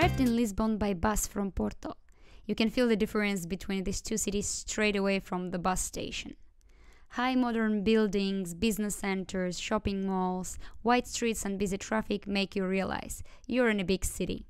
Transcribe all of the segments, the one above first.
arrived in Lisbon by bus from Porto. You can feel the difference between these two cities straight away from the bus station. High modern buildings, business centers, shopping malls, wide streets and busy traffic make you realize you're in a big city.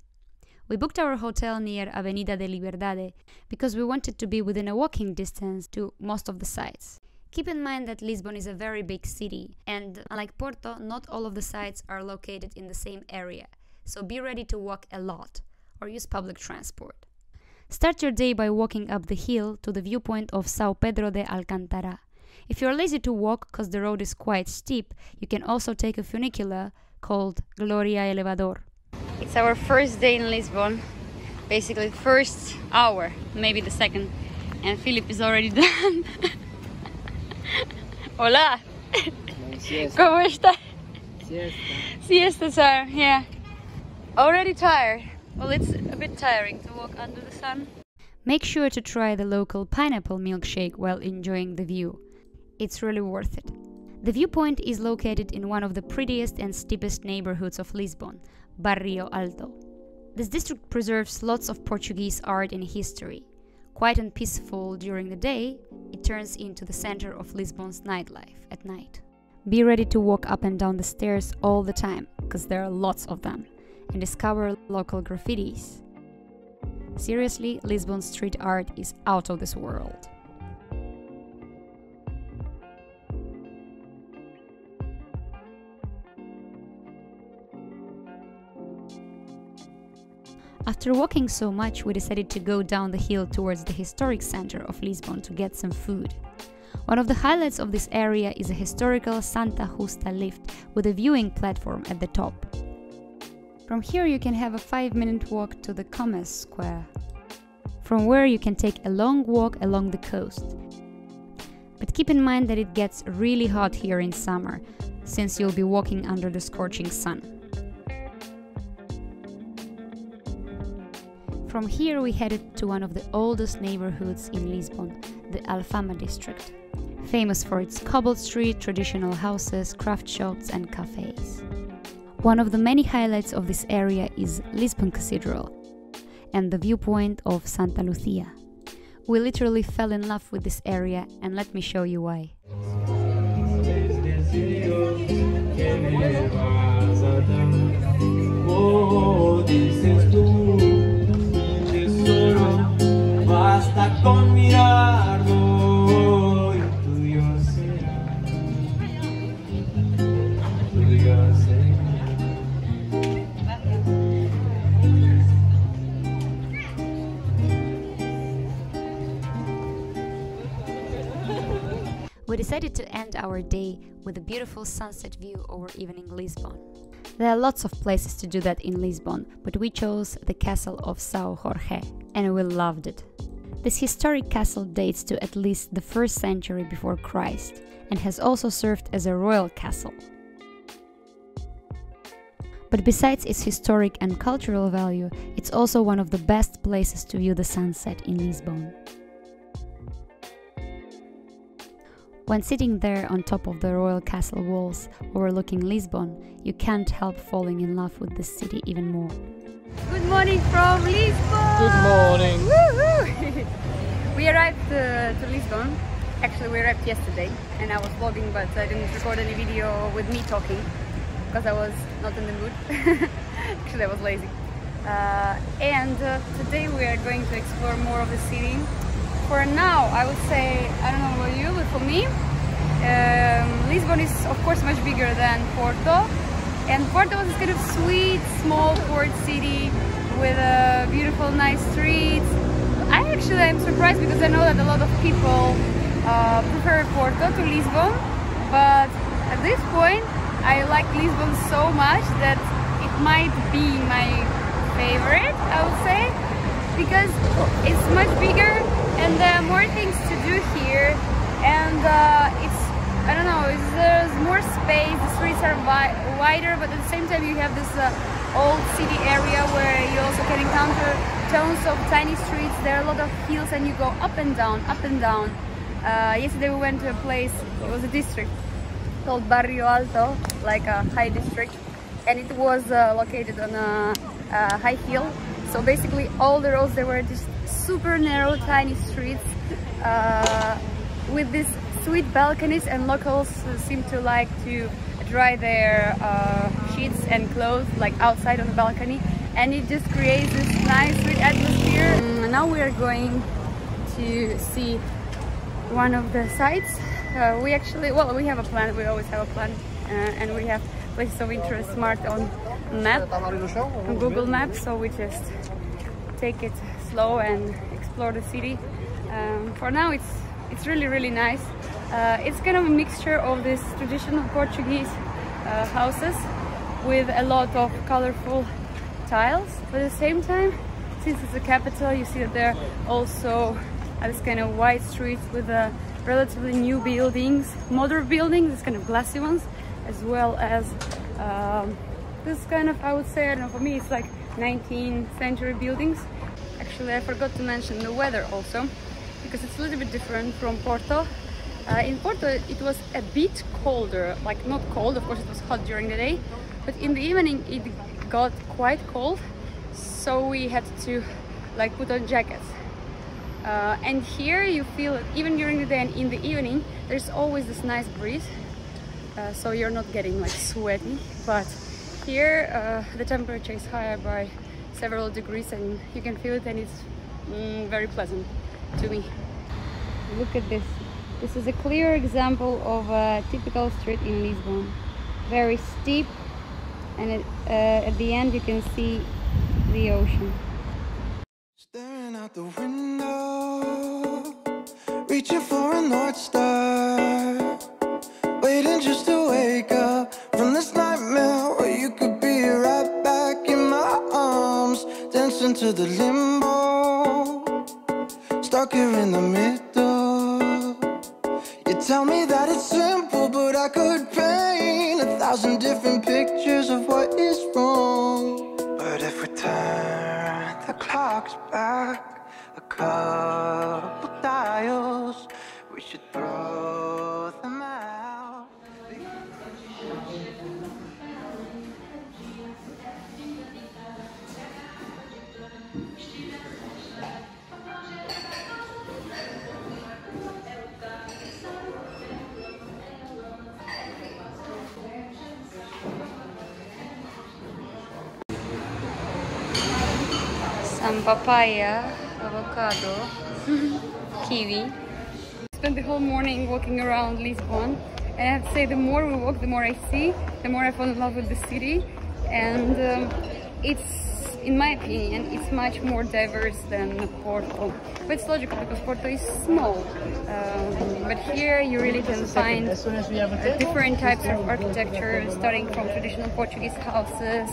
We booked our hotel near Avenida de Liberdade because we wanted to be within a walking distance to most of the sites. Keep in mind that Lisbon is a very big city, and unlike Porto, not all of the sites are located in the same area, so be ready to walk a lot or use public transport. Start your day by walking up the hill to the viewpoint of São Pedro de Alcântara. If you're lazy to walk because the road is quite steep, you can also take a funicular called Gloria Elevador. It's our first day in Lisbon, basically the first hour, maybe the second, and Philip is already done. Hola! ¿Cómo estás? Siesta time, yeah. Already tired. Well, it's a bit tiring to walk under the sun. Make sure to try the local pineapple milkshake while enjoying the view. It's really worth it. The viewpoint is located in one of the prettiest and steepest neighborhoods of Lisbon, Barrio Alto. This district preserves lots of Portuguese art and history. Quiet and peaceful during the day, it turns into the center of Lisbon's nightlife at night. Be ready to walk up and down the stairs all the time, because there are lots of them, and discover local graffitis. Seriously, Lisbon street art is out of this world. After walking so much, we decided to go down the hill towards the historic center of Lisbon to get some food. One of the highlights of this area is a historical Santa Justa lift with a viewing platform at the top. From here you can have a 5-minute walk to the Commerce Square, from where you can take a long walk along the coast. But keep in mind that it gets really hot here in summer, since you'll be walking under the scorching sun. From here we headed to one of the oldest neighborhoods in Lisbon, the Alfama district, famous for its cobbled street, traditional houses, craft shops and cafes. One of the many highlights of this area is Lisbon Cathedral and the viewpoint of Santa Lucia. We literally fell in love with this area, and let me show you why. We decided to end our day with a beautiful sunset view over evening Lisbon. There are lots of places to do that in Lisbon, but we chose the castle of São Jorge, and we loved it. This historic castle dates to at least the 1st century before Christ, and has also served as a royal castle. But besides its historic and cultural value, it's also one of the best places to view the sunset in Lisbon. When sitting there on top of the royal castle walls overlooking Lisbon, you can't help falling in love with this city even more. Good morning from Lisbon! Good morning! Woohoo! We arrived to Lisbon. Actually, we arrived yesterday and I was vlogging, but I didn't record any video with me talking because I was not in the mood. Actually, I was lazy. Today we are going to explore more of the city. For now, I would say, I don't know about you, but for me, Lisbon is of course much bigger than Porto. And Porto is kind of sweet, small port city with beautiful, nice streets. I'm surprised because I know that a lot of people prefer Porto to Lisbon. But at this point, I like Lisbon so much that it might be my favorite, I would say. Because it's much bigger and there are more things to do here, and there's more space, the streets are wider, but at the same time you have this old city area where you also can encounter tons of tiny streets. There are a lot of hills and you go up and down, up and down. Yesterday we went to a place, it was a district called Barrio Alto, like a high district, and it was located on a high hill. So basically all the roads, they were just super narrow, tiny streets with these sweet balconies, and locals seem to like to dry their sheets and clothes like outside on the balcony, and it just creates this nice sweet atmosphere. Now we are going to see one of the sites. We actually, well, we have a plan, we always have a plan, and we have places of interest marked on map, on Google Maps, so we just take it slow and explore the city. For now it's really nice. It's kind of a mixture of these traditional Portuguese houses with a lot of colorful tiles, but at the same time, since it's a capital, you see that there are also this kind of wide streets with relatively new buildings, modern buildings, this kind of glassy ones, as well as this kind of, I would say, I don't know, for me it's like 19th century buildings. Actually, I forgot to mention the weather also, because it's a little bit different from Porto. In Porto it was a bit colder, like not cold, of course it was hot during the day, but in the evening it got quite cold, so we had to like put on jackets. And here you feel it even during the day, and in the evening there's always this nice breeze, so you're not getting like sweaty, but here the temperature is higher by several degrees and you can feel it, and it's very pleasant to me. Look at this. This is a clear example of a typical street in Lisbon. Very steep, and at the end you can see the ocean. Staring out the window, reaching for a North Star, waiting just to wake up from this nightmare where you could be right back in my arms, dancing to the limbo, stuck here in the middle. You tell me that it's simple, but I could paint 1,000 different pictures of what is wrong. But if we turn the clocks back a couple dials, we should throw them out. Some papaya, avocado, kiwi. Spent the whole morning walking around Lisbon, and I have to say, the more we walk, the more I see, the more I fall in love with the city. And it's, in my opinion, it's much more diverse than Porto. But it's logical because Porto is small. But here you really can find different types of architecture, starting from traditional Portuguese houses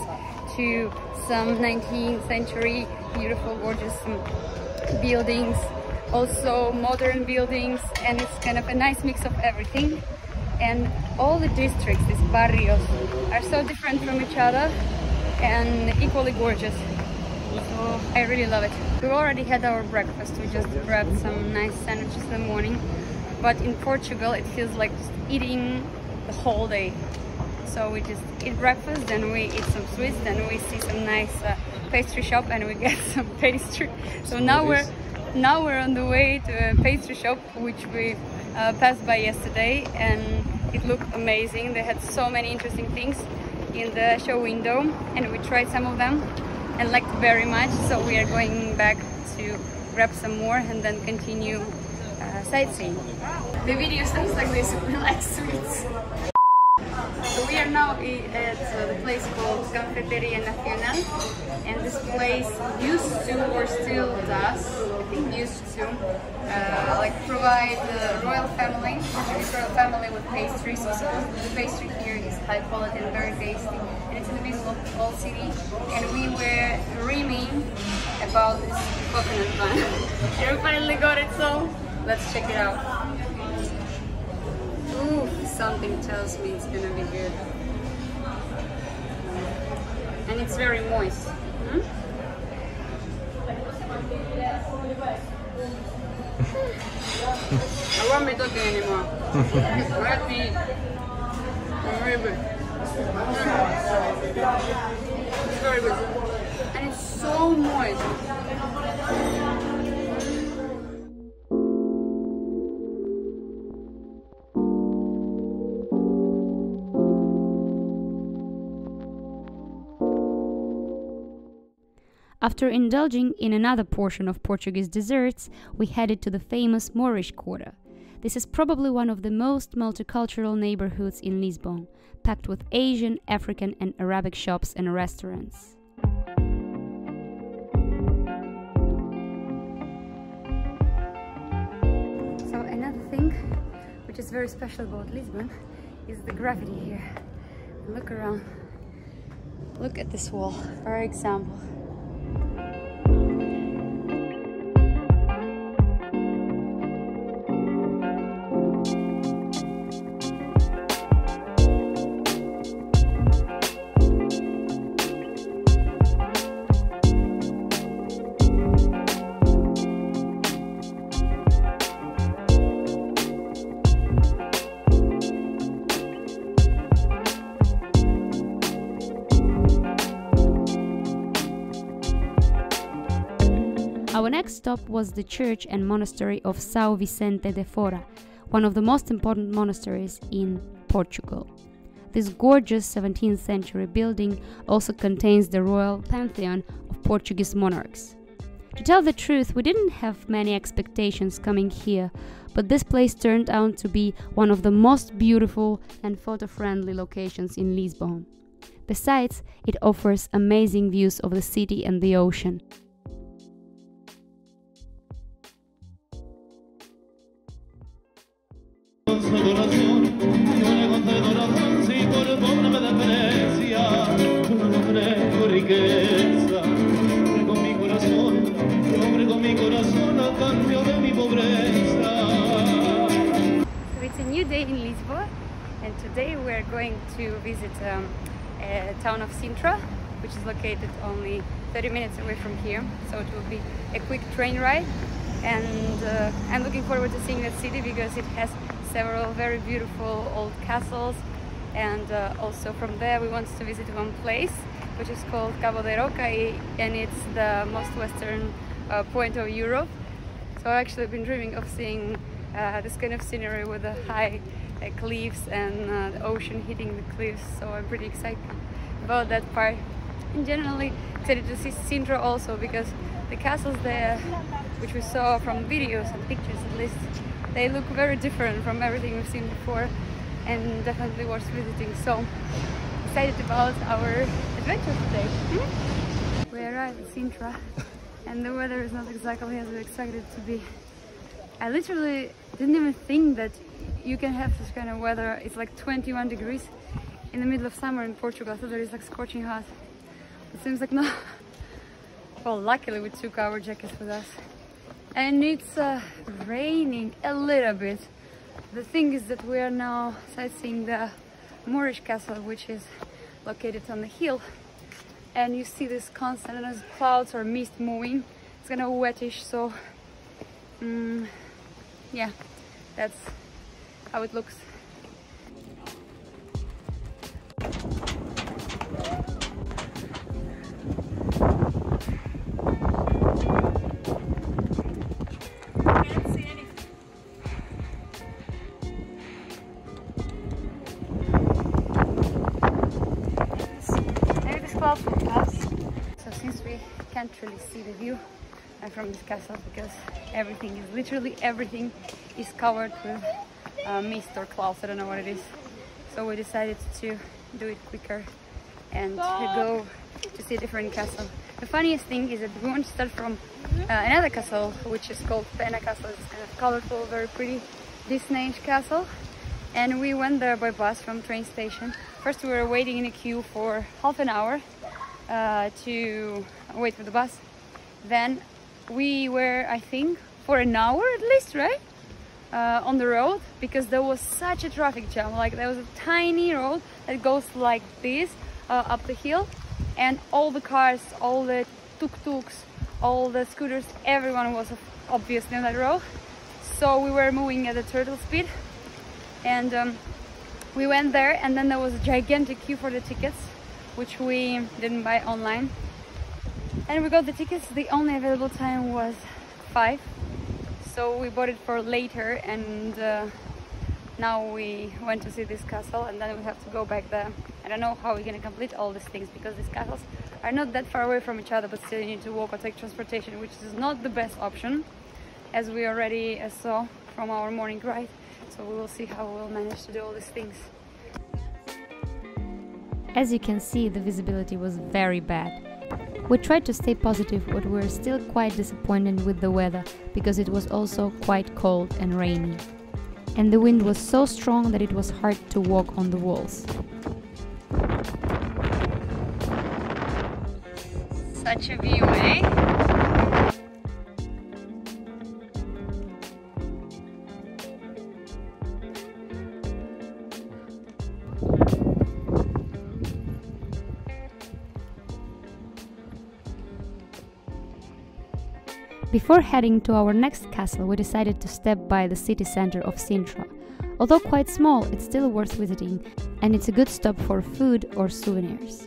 to some 19th century beautiful, gorgeous buildings, also modern buildings, and it's kind of a nice mix of everything. And all the districts, these barrios, are so different from each other and equally gorgeous. So I really love it. We already had our breakfast. We just grabbed some nice sandwiches in the morning, but in Portugal it feels like just eating the whole day. So we just eat breakfast, then we eat some sweets, then we see some nice pastry shop and we get some pastry. So now we're on the way to a pastry shop which we passed by yesterday, and it looked amazing. They had so many interesting things in the show window, and we tried some of them and liked very much. So we are going back to grab some more and then continue sightseeing. The video sounds like this. We like sweets. So we are now at the place called Cafeteria Nacional, and this place used to, or still does, I think used to, like provide the royal family, Portuguese royal family, with pastries. So the pastry here is high quality and very tasty, and it's in the middle of the whole city. And we were dreaming about this coconut bun, and we finally got it. So let's check it out. Ooh, something tells me it's gonna be good. And it's very moist. I won't be talking anymore. Let me eat. I'm very good. It's very good. And it's so moist. After indulging in another portion of Portuguese desserts, we headed to the famous Moorish Quarter. This is probably one of the most multicultural neighborhoods in Lisbon, packed with Asian, African and Arabic shops and restaurants. So another thing which is very special about Lisbon is the graffiti here. Look around. Look at this wall, for example. Our next stop was the church and monastery of São Vicente de Fora, one of the most important monasteries in Portugal. This gorgeous 17th century building also contains the royal pantheon of Portuguese monarchs. To tell the truth, we didn't have many expectations coming here, but this place turned out to be one of the most beautiful and photo-friendly locations in Lisbon. Besides, it offers amazing views of the city and the ocean. So it's a new day in Lisbon, and today we're going to visit a town of Sintra, which is located only 30 minutes away from here, so it will be a quick train ride. And I'm looking forward to seeing that city because it has several very beautiful old castles, and also from there we want to visit one place which is called Cabo de Roca, and it's the most western point of Europe. So I've actually been dreaming of seeing this kind of scenery with the high cliffs and the ocean hitting the cliffs, so I'm pretty excited about that part. And generally excited to see Sintra also because the castles there, which we saw from videos and pictures at least, they look very different from everything we've seen before and definitely worth visiting. So excited about our adventure today. We arrived at Sintra and the weather is not exactly as we expected it to be. I literally didn't even think that you can have this kind of weather. It's like 21 degrees in the middle of summer in Portugal. I thought it was like scorching hot. It seems like no. Well, luckily we took our jackets with us. And it's raining a little bit. The thing is that we are now sightseeing the Moorish castle, which is located on the hill. And you see this constant clouds or mist moving. It's kind of wettish, so yeah, that's how it looks. So since we can't really see the view from this castle because everything is covered with mist or clouds, I don't know what it is, so we decided to do it quicker and to go to see a different castle. The funniest thing is that we want to start from another castle which is called Pena Castle. It's kind of colorful, very pretty Disney-ish castle, and we went there by bus from train station. First we were waiting in a queue for half an hour to wait for the bus. Then we were, I think, for an hour at least, right? On the road because there was such a traffic jam. Like there was a tiny road that goes like this up the hill, and all the cars, all the tuk-tuks, all the scooters, everyone was obviously on that road. So we were moving at a turtle speed, and we went there, and then there was a gigantic queue for the tickets, which we didn't buy online. And we got the tickets. The only available time was 5, so we bought it for later, and now we went to see this castle, and then we have to go back there. I don't know how we're gonna complete all these things because these castles are not that far away from each other, but still you need to walk or take transportation, which is not the best option, as we already saw from our morning ride. So we will see how we'll manage to do all these things. As you can see, the visibility was very bad. We tried to stay positive, but we were still quite disappointed with the weather because it was also quite cold and rainy. And the wind was so strong that it was hard to walk on the walls. Such a view, eh? Before heading to our next castle, we decided to step by the city center of Sintra. Although quite small, it's still worth visiting, and it's a good stop for food or souvenirs.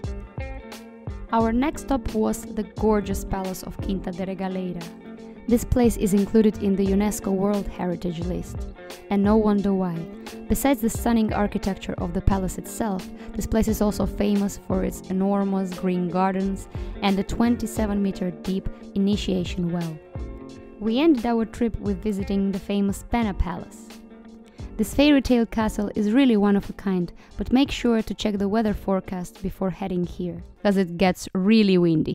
Our next stop was the gorgeous palace of Quinta de Regaleira. This place is included in the UNESCO World Heritage List, and no wonder why. Besides the stunning architecture of the palace itself, this place is also famous for its enormous green gardens and a 27-meter deep initiation well. We ended our trip with visiting the famous Pena Palace. This fairy tale castle is really one of a kind, but make sure to check the weather forecast before heading here, because it gets really windy.